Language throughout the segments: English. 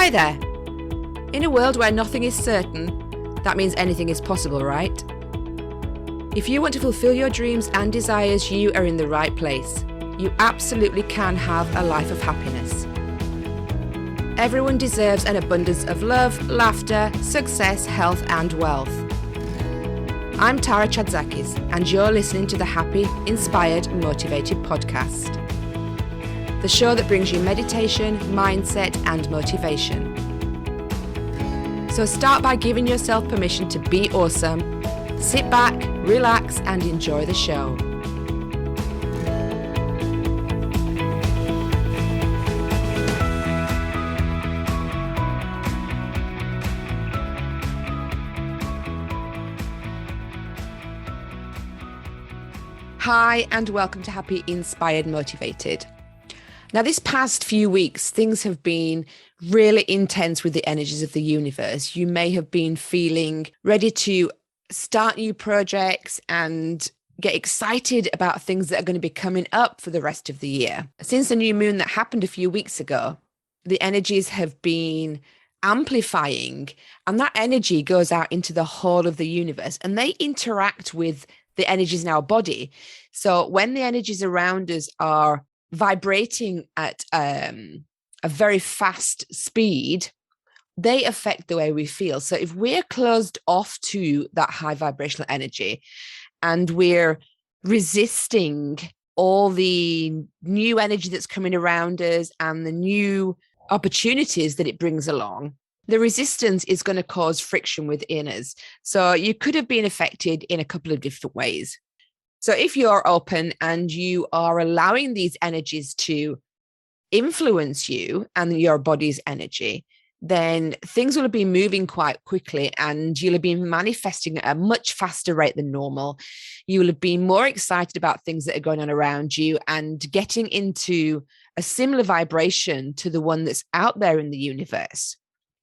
Hi there. In a world where nothing is certain, that means anything is possible, right? If you want to fulfill your dreams and desires, you are in the right place. You absolutely can have a life of happiness. Everyone deserves an abundance of love, laughter, success, health, and wealth. I'm Tara Chadzakis, and you're listening to the Happy, Inspired, Motivated podcast. The show that brings you meditation, mindset, and motivation. So start by giving yourself permission to be awesome. Sit back, relax, and enjoy the show. Hi, and welcome to Happy, Inspired, Motivated. Now, this past few weeks, things have been really intense with the energies of the universe. You may have been feeling ready to start new projects and get excited about things that are going to be coming up for the rest of the year. Since the new moon that happened a few weeks ago, the energies have been amplifying, and that energy goes out into the whole of the universe, and they interact with the energies in our body. So when the energies around us are vibrating at a very fast speed, they affect the way we feel. So if we're closed off to that high vibrational energy and we're resisting all the new energy that's coming around us and the new opportunities that it brings along, the resistance is going to cause friction within us. So you could have been affected in a couple of different ways. So if you're open and you are allowing these energies to influence you and your body's energy, then things will have been moving quite quickly and you'll have been manifesting at a much faster rate than normal. You will have been more excited about things that are going on around you and getting into a similar vibration to the one that's out there in the universe.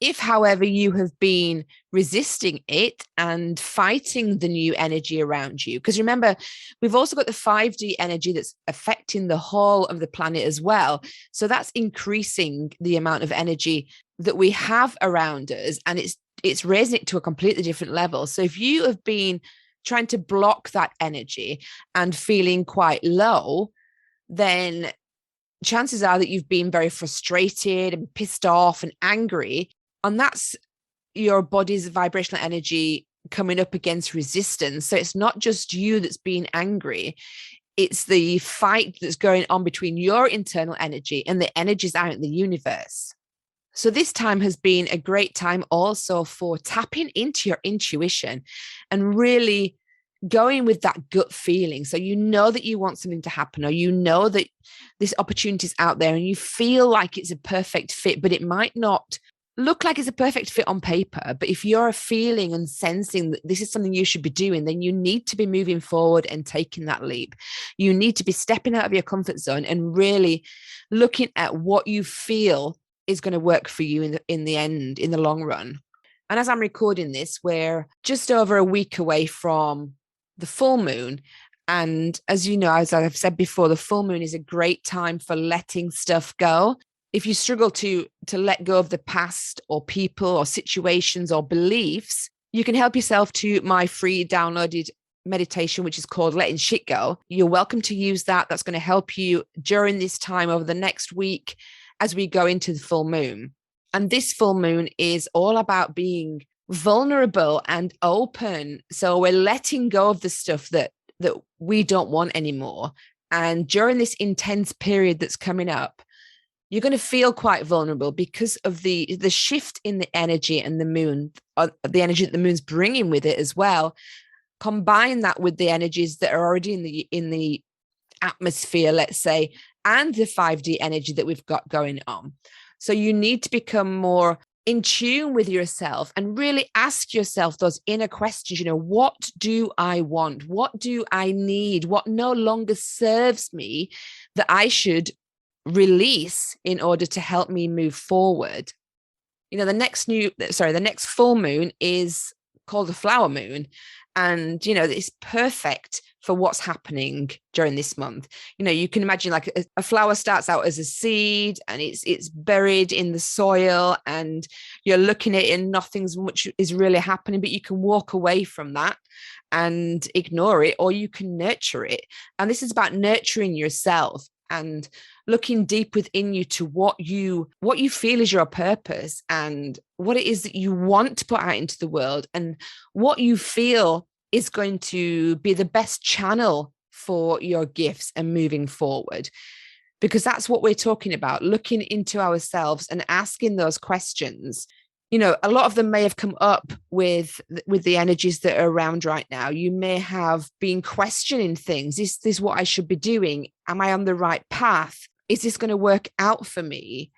If, however, you have been resisting it and fighting the new energy around you, because remember, we've also got the 5D energy that's affecting the whole of the planet as well. So that's increasing the amount of energy that we have around us, and it's raising it to a completely different level. So if you have been trying to block that energy and feeling quite low, then chances are that you've been very frustrated and pissed off and angry. And that's your body's vibrational energy coming up against resistance. So it's not just you that's being angry. It's the fight that's going on between your internal energy and the energies out in the universe. So this time has been a great time also for tapping into your intuition and really going with that gut feeling. So you know that you want something to happen, or you know that this opportunity is out there and you feel like it's a perfect fit, but it might not look like it's a perfect fit on paper. But if you're feeling and sensing that this is something you should be doing, then you need to be moving forward and taking that leap. You need to be stepping out of your comfort zone and really looking at what you feel is going to work for you in the end, in the long run. And as I'm recording this, we're just over a week away from the full moon. And as you know, as I've said before, the full moon is a great time for letting stuff go. If you struggle to let go of the past or people or situations or beliefs, you can help yourself to my free downloaded meditation, which is called Letting Shit Go. You're welcome to use that. That's going to help you during this time over the next week as we go into the full moon. And this full moon is all about being vulnerable and open. So we're letting go of the stuff that we don't want anymore. And during this intense period that's coming up, you're going to feel quite vulnerable because of the shift in the energy and the moon, the energy that the moon's bringing with it as well. Combine that with the energies that are already in the atmosphere, let's say, and the 5D energy that we've got going on. So you need to become more in tune with yourself and really ask yourself those inner questions. What do I want? What do I need? What no longer serves me that I should release in order to help me move forward? The next full moon is called the flower moon, and it's perfect for what's happening during this month. You can imagine like a flower starts out as a seed and it's buried in the soil and you're looking at it and nothing's much is really happening, but you can walk away from that and ignore it, or you can nurture it. And this is about nurturing yourself and looking deep within you to what you feel is your purpose and what it is that you want to put out into the world and what you feel is going to be the best channel for your gifts and moving forward. Because that's what we're talking about, looking into ourselves and asking those questions. A lot of them may have come up with the energies that are around right now. You may have been questioning things. Is this what I should be doing? Am I on the right path? Is this going to work out for me?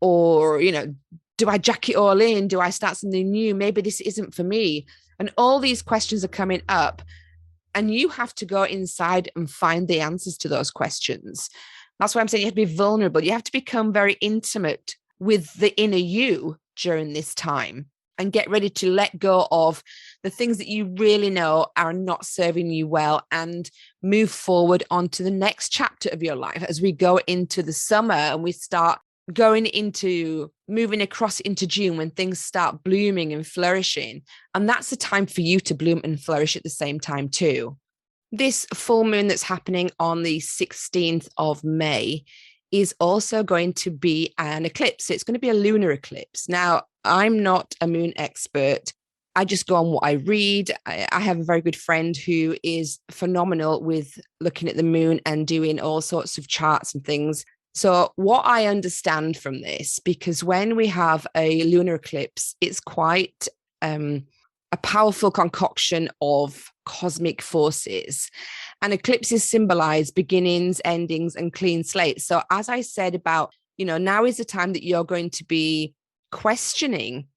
Or, do I jack it all in? Do I start something new? Maybe this isn't for me. And all these questions are coming up. And you have to go inside and find the answers to those questions. That's why I'm saying you have to be vulnerable. You have to become very intimate with the inner you during this time and get ready to let go of the things that you really know are not serving you well and move forward onto the next chapter of your life as we go into the summer and we start moving across into June when things start blooming and flourishing. And that's the time for you to bloom and flourish at the same time too. This full moon that's happening on the 16th of May is also going to be an eclipse. It's going to be a lunar eclipse. Now, I'm not a moon expert. I just go on what I read. I have a very good friend who is phenomenal with looking at the moon and doing all sorts of charts and things. So what I understand from this, because when we have a lunar eclipse, it's quite a powerful concoction of cosmic forces. And eclipses symbolize beginnings, endings, and clean slates. So as I said about, now is the time that you're going to be questioning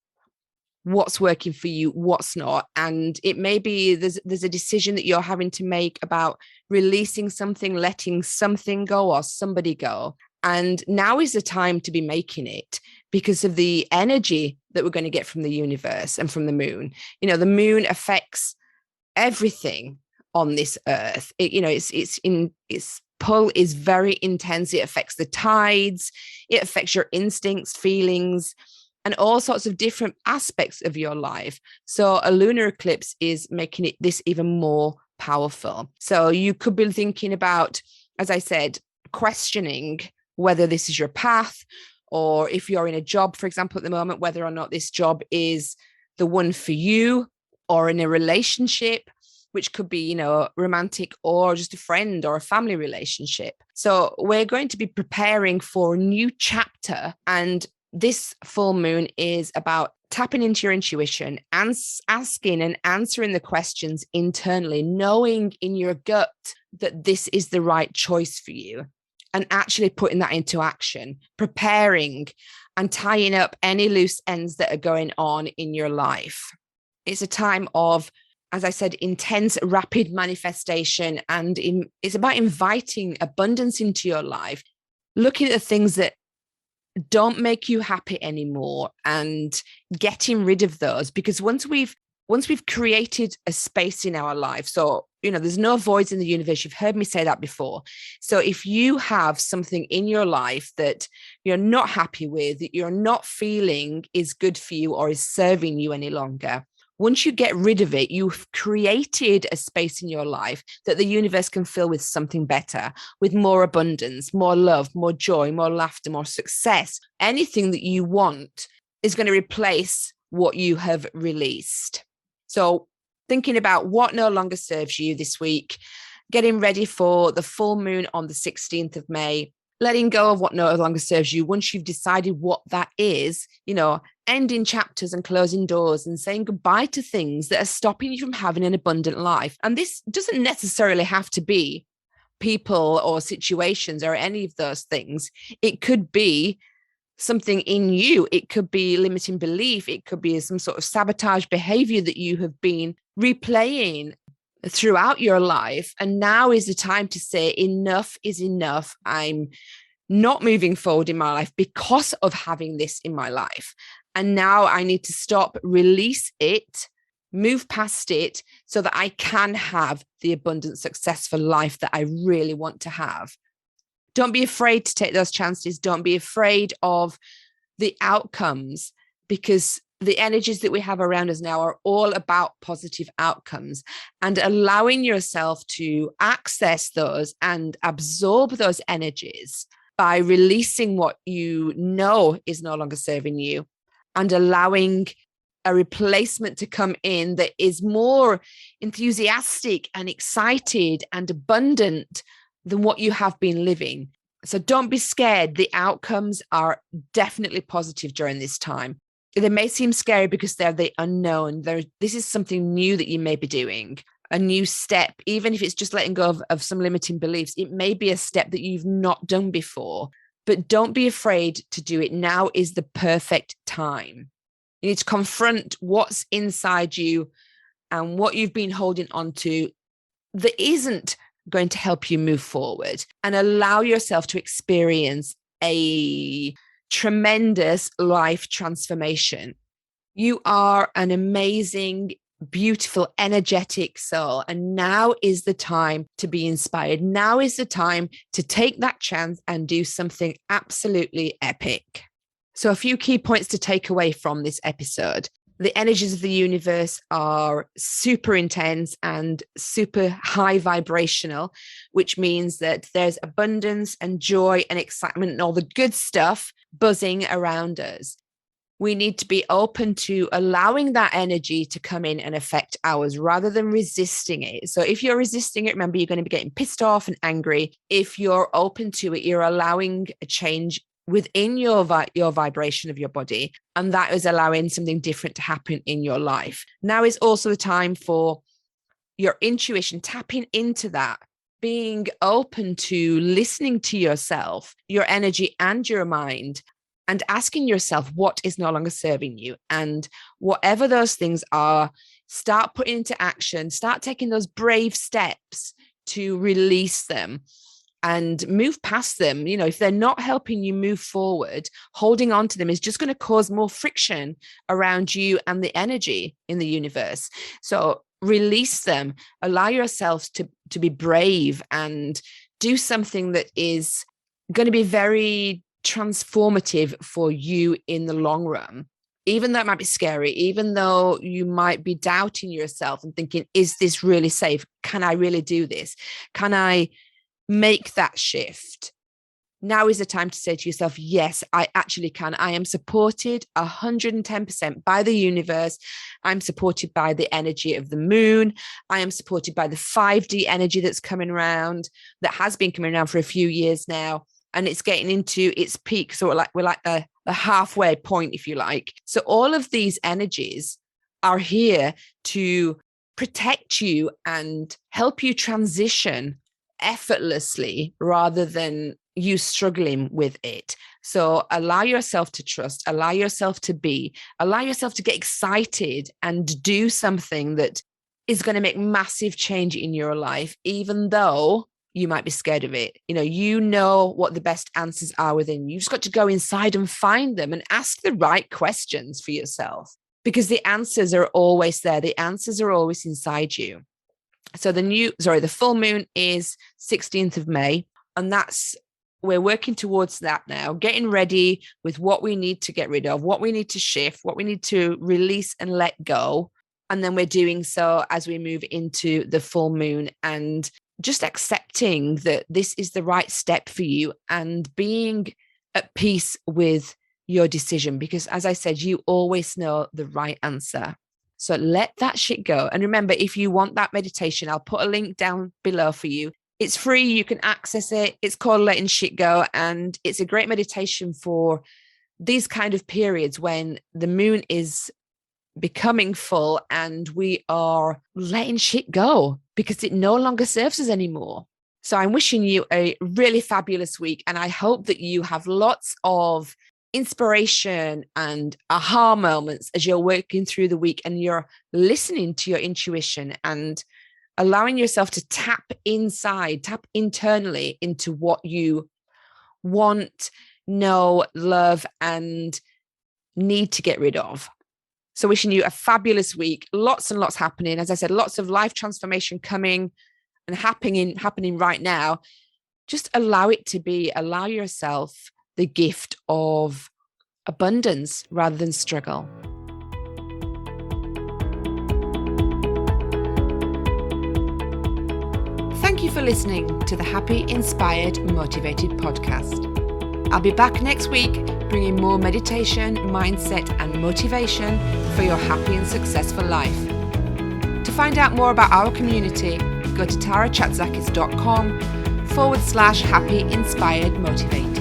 what's working for you, what's not. And it may be there's a decision that you're having to make about releasing something, letting something go or somebody go. And now is the time to be making it because of the energy that we're going to get from the universe and from the moon. The moon affects everything on this earth. Its pull is very intense. It affects the tides. It affects your instincts, feelings, and all sorts of different aspects of your life. So a lunar eclipse is making this even more powerful. So you could be thinking about, as I said, questioning whether this is your path, or if you're in a job, for example, at the moment, whether or not this job is the one for you, or in a relationship, which could be, romantic or just a friend or a family relationship. So we're going to be preparing for a new chapter. And this full moon is about tapping into your intuition and asking and answering the questions internally, knowing in your gut that this is the right choice for you, and actually putting that into action, preparing and tying up any loose ends that are going on in your life. It's a time of, as I said, intense, rapid manifestation. And it's about inviting abundance into your life, looking at the things that don't make you happy anymore and getting rid of those. Because once we've created a space in our life, so, there's no voids in the universe. You've heard me say that before. So if you have something in your life that you're not happy with, that you're not feeling is good for you or is serving you any longer, once you get rid of it, you've created a space in your life that the universe can fill with something better, with more abundance, more love, more joy, more laughter, more success. Anything that you want is going to replace what you have released. So thinking about what no longer serves you this week, getting ready for the full moon on the 16th of May, letting go of what no longer serves you. Once you've decided what that is, ending chapters and closing doors and saying goodbye to things that are stopping you from having an abundant life. And this doesn't necessarily have to be people or situations or any of those things. It could be something in you. It could be limiting belief. It could be some sort of sabotage behavior that you have been replaying throughout your life. And now is the time to say enough is enough. I'm not moving forward in my life because of having this in my life. And now I need to stop, release it, move past it so that I can have the abundant, successful life that I really want to have. Don't be afraid to take those chances. Don't be afraid of the outcomes, because the energies that we have around us now are all about positive outcomes, and allowing yourself to access those and absorb those energies by releasing what you know is no longer serving you and allowing a replacement to come in that is more enthusiastic and excited and abundant than what you have been living. So don't be scared. The outcomes are definitely positive during this time. They may seem scary because they're the unknown. This is something new that you may be doing, a new step. Even if it's just letting go of some limiting beliefs, it may be a step that you've not done before, but don't be afraid to do it. Now is the perfect time. You need to confront what's inside you and what you've been holding on to that isn't going to help you move forward, and allow yourself to experience a tremendous life transformation. You are an amazing, beautiful, energetic soul. And now is the time to be inspired. Now is the time to take that chance and do something absolutely epic. So a few key points to take away from this episode. The energies of the universe are super intense and super high vibrational, which means that there's abundance and joy and excitement and all the good stuff buzzing around us. We need to be open to allowing that energy to come in and affect ours rather than resisting it. So if you're resisting it, remember, you're going to be getting pissed off and angry. If you're open to it, you're allowing a change within your vibration of your body, and that is allowing something different to happen in your life. Now is also the time for your intuition, tapping into that, being open to listening to yourself, your energy and your mind, and asking yourself what is no longer serving you. And whatever those things are, start putting into action, start taking those brave steps to release them and move past them. You know, if they're not helping you move forward, holding on to them is just going to cause more friction around you and the energy in the universe. So release them, allow yourselves to be brave and do something that is going to be very transformative for you in the long run. Even though it might be scary, even though you might be doubting yourself and thinking, is this really safe? Can I really do this? Can I make that shift? Now is the time to say to yourself, yes, I actually can. I am supported 110% by the universe. I'm supported by the energy of the moon. I am supported by the 5D energy that's coming around, that has been coming around for a few years now. And it's getting into its peak. So we're like the halfway point, if you like. So all of these energies are here to protect you and help you transition effortlessly rather than you struggling with it. So allow yourself to trust, allow yourself to be, allow yourself to get excited and do something that is going to make massive change in your life, even though you might be scared of it. You know what the best answers are within you. You've just got to go inside and find them and ask the right questions for yourself, because the answers are always there. The answers are always inside you. So the full moon is 16th of May, and we're working towards that now, getting ready with what we need to get rid of, what we need to shift, what we need to release and let go. And then we're doing so as we move into the full moon, and just accepting that this is the right step for you and being at peace with your decision, because as I said, you always know the right answer. So let that shit go. And remember, if you want that meditation, I'll put a link down below for you. It's free. You can access it. It's called Letting Shit Go. And it's a great meditation for these kind of periods when the moon is becoming full and we are letting shit go because it no longer serves us anymore. So I'm wishing you a really fabulous week. And I hope that you have lots of inspiration and aha moments as you're working through the week and you're listening to your intuition and allowing yourself to tap internally into what you want, know, love, and need to get rid of. So wishing you a fabulous week, lots and lots happening. As I said, lots of life transformation coming and happening right now. Just allow it to be, allow yourself the gift of abundance rather than struggle. Thank you for listening to the Happy, Inspired, Motivated podcast. I'll be back next week bringing more meditation, mindset, and motivation for your happy and successful life. To find out more about our community, go to tarachatzakis.com/happy, inspired, motivated.